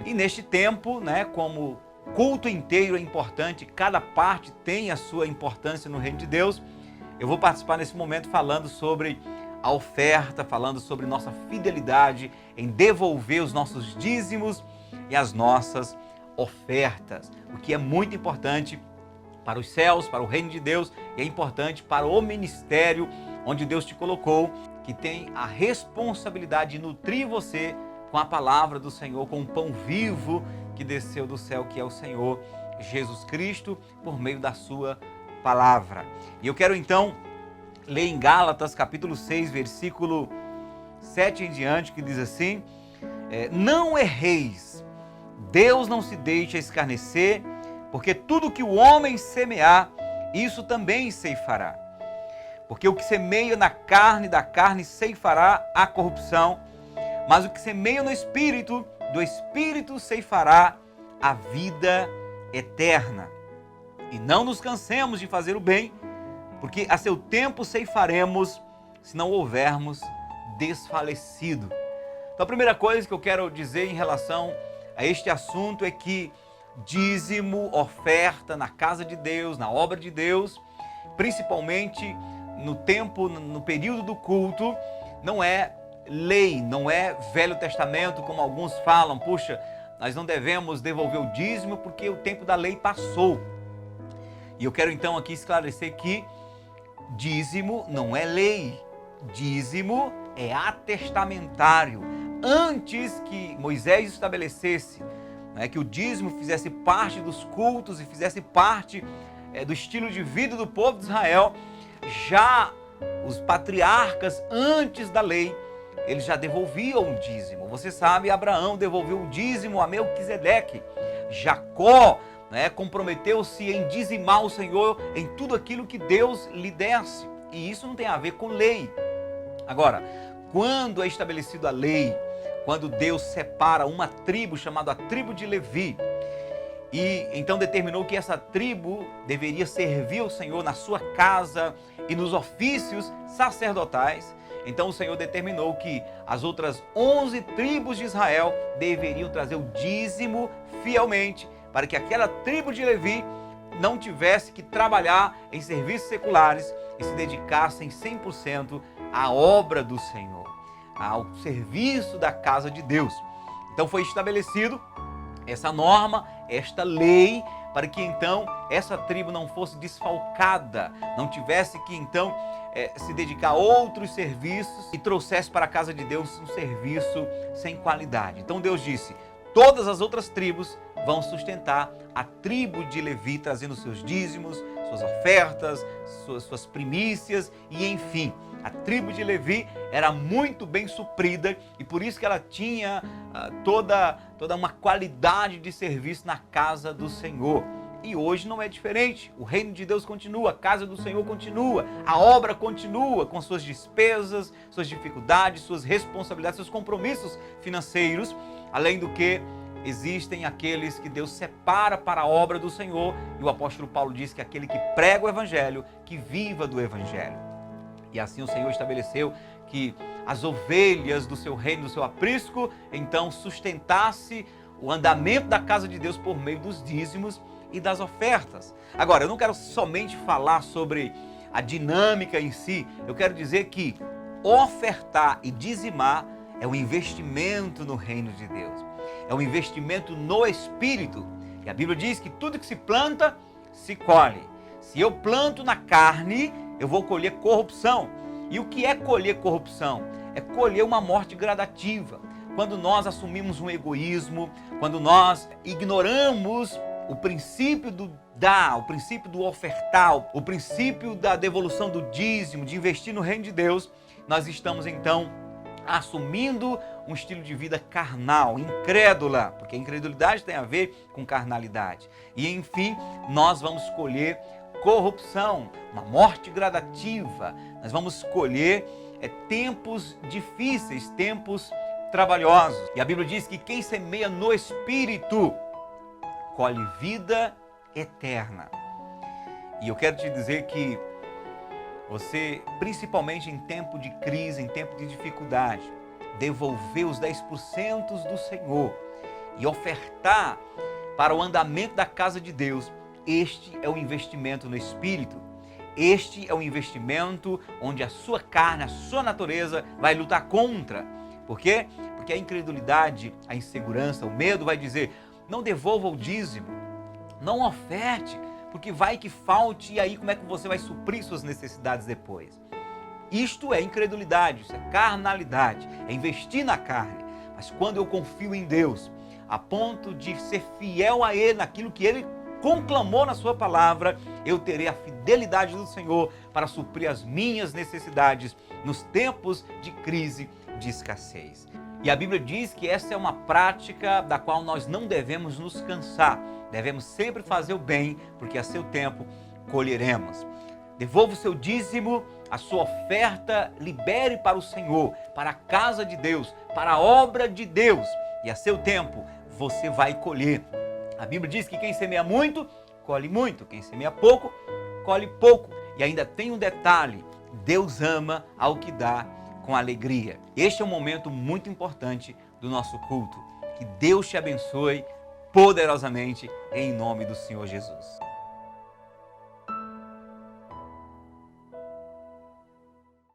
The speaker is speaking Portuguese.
E neste tempo, como culto inteiro é importante, cada parte tem a sua importância no reino de Deus, eu vou participar nesse momento falando sobre a oferta, falando sobre nossa fidelidade em devolver os nossos dízimos e as nossas ofertas, o que é muito importante para os céus, para o reino de Deus, e é importante para o ministério onde Deus te colocou, que tem a responsabilidade de nutrir você com a palavra do Senhor, com o pão vivo que desceu do céu, que é o Senhor Jesus Cristo, por meio da sua palavra. E eu quero então ler em Gálatas capítulo 6, versículo 7 em diante, que diz assim: não erreis, Deus não se deixa escarnecer, porque tudo que o homem semear, isso também ceifará. Porque o que semeia na carne, da carne ceifará a corrupção, mas o que semeia no Espírito, do Espírito ceifará a vida eterna. E não nos cansemos de fazer o bem, porque a seu tempo ceifaremos, se não houvermos desfalecido. Então a primeira coisa que eu quero dizer em relação a este assunto é que dízimo, oferta na casa de Deus, na obra de Deus, principalmente no período do culto, não é lei, não é Velho Testamento, como alguns falam, puxa, nós não devemos devolver o dízimo porque o tempo da lei passou. E eu quero então aqui esclarecer que dízimo não é lei, dízimo é atestamentário. Antes que Moisés estabelecesse que o dízimo fizesse parte dos cultos e fizesse parte do estilo de vida do povo de Israel, já os patriarcas, antes da lei, eles já devolviam o dízimo. Você sabe, Abraão devolveu o dízimo a Melquisedeque. Jacó comprometeu-se em dizimar o Senhor em tudo aquilo que Deus lhe desse. E isso não tem a ver com lei. Agora, quando é estabelecida a lei, quando Deus separa uma tribo chamada a tribo de Levi, e então determinou que essa tribo deveria servir ao Senhor na sua casa e nos ofícios sacerdotais, então o Senhor determinou que as outras 11 tribos de Israel deveriam trazer o dízimo fielmente, para que aquela tribo de Levi não tivesse que trabalhar em serviços seculares e se dedicassem 100% à obra do Senhor, ao serviço da casa de Deus. Então foi estabelecido essa norma, esta lei, para que então essa tribo não fosse desfalcada, não tivesse que então se dedicar a outros serviços e trouxesse para a casa de Deus um serviço sem qualidade. Então Deus disse: todas as outras tribos vão sustentar a tribo de Levi, trazendo seus dízimos, suas ofertas, suas primícias e enfim. A tribo de Levi era muito bem suprida e por isso que ela tinha toda uma qualidade de serviço na casa do Senhor. E hoje não é diferente. O reino de Deus continua, a casa do Senhor continua, a obra continua com suas despesas, suas dificuldades, suas responsabilidades, seus compromissos financeiros, além do que existem aqueles que Deus separa para a obra do Senhor, e o apóstolo Paulo diz que aquele que prega o evangelho, que viva do evangelho. E assim o Senhor estabeleceu que as ovelhas do seu reino, do seu aprisco, então sustentasse o andamento da casa de Deus por meio dos dízimos e das ofertas. Agora, eu não quero somente falar sobre a dinâmica em si, eu quero dizer que ofertar e dizimar é um investimento no reino de Deus, é um investimento no Espírito. E a Bíblia diz que tudo que se planta, se colhe. Se eu planto na carne, eu vou colher corrupção. E o que é colher corrupção? É colher uma morte gradativa. Quando nós assumimos um egoísmo, quando nós ignoramos o princípio do dar, o princípio do ofertar, o princípio da devolução do dízimo, de investir no reino de Deus, nós estamos então assumindo um estilo de vida carnal, incrédula, porque a incredulidade tem a ver com carnalidade. E enfim, nós vamos colher corrupção, uma morte gradativa. Nós vamos colher tempos difíceis, tempos trabalhosos. E a Bíblia diz que quem semeia no Espírito colhe vida eterna. E eu quero te dizer que você, principalmente em tempo de crise, em tempo de dificuldade, devolver os 10% do Senhor e ofertar para o andamento da casa de Deus, este é o investimento no Espírito. Este é o investimento onde a sua carne, a sua natureza vai lutar contra. Por quê? Porque a incredulidade, a insegurança, o medo vai dizer: não devolva o dízimo, não oferte, porque vai que falte e aí como é que você vai suprir suas necessidades depois? Isto é incredulidade, isso é carnalidade, é investir na carne. Mas quando eu confio em Deus, a ponto de ser fiel a Ele, naquilo que Ele conclamou na sua palavra, eu terei a fidelidade do Senhor para suprir as minhas necessidades nos tempos de crise, de escassez. E a Bíblia diz que essa é uma prática da qual nós não devemos nos cansar. Devemos sempre fazer o bem, porque a seu tempo colheremos. Devolva o seu dízimo, a sua oferta, libere para o Senhor, para a casa de Deus, para a obra de Deus. E a seu tempo você vai colher. A Bíblia diz que quem semeia muito, colhe muito. Quem semeia pouco, colhe pouco. E ainda tem um detalhe: Deus ama ao que dá com alegria. Este é um momento muito importante do nosso culto. Que Deus te abençoe poderosamente em nome do Senhor Jesus.